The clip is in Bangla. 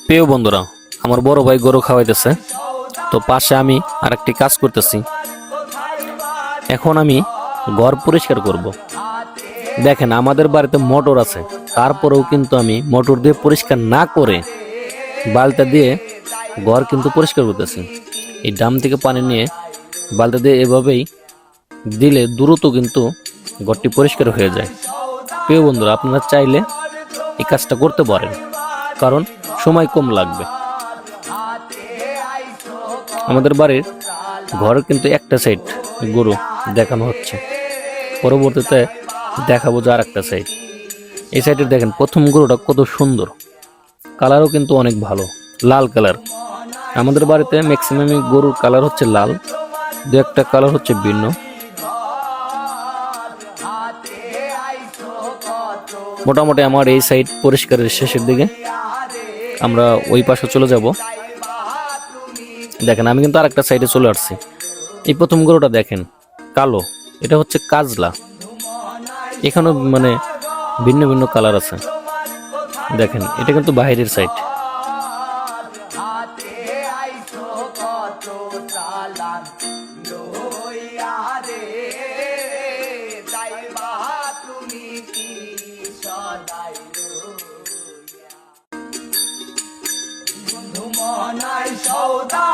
প্রিয় বন্ধুরা, আমার বড় ভাই গরু খাওয়াইতেছে, তো পাশে আমি আরেকটি কাজ করতেছি। এখন আমি ঘর পরিষ্কার করব। দেখেন, আমাদের বাড়িতে মোটর আছে, তারপরেও কিন্তু আমি মোটর দিয়ে পরিষ্কার না করে বালতি দিয়ে ঘর কিন্তু পরিষ্কার করতেছি। এই ড্রাম থেকে পানি নিয়ে বালতি দিয়ে এভাবেই দিলে দ্রুত কিন্তু ঘরটি পরিষ্কার হয়ে যায়। প্রিয় বন্ধুরা, আপনারা চাইলে এই কাজটা করতে পারেন, কারণ সময় কম লাগবে। আমাদের বাড়ির ঘরের কিন্তু একটা সাইড গরু দেখানো হচ্ছে, পরবর্তীতে দেখাবো যে আর একটা সাইড। এই সাইডে দেখেন, প্রথম গরুটা কত সুন্দর, কালারও কিন্তু অনেক ভালো, লাল কালার। আমাদের বাড়িতে ম্যাক্সিমাম গরুর কালার হচ্ছে লাল, দু একটা কালার হচ্ছে ভিন্ন। মোটামুটি আমার এই সাইড পরিষ্কারের শেষের দিকে, আমরা ওই পাশে চলে যাব। দেখেন, আমি কিন্তু আরেকটা সাইডে চলে আসছি। এই প্রথম গরুটা দেখেন, কালো, এটা হচ্ছে কাজলা। এখানেও মানে ভিন্ন ভিন্ন কালার আছে। দেখেন, এটা কিন্তু বাইরের সাইড। সৌদা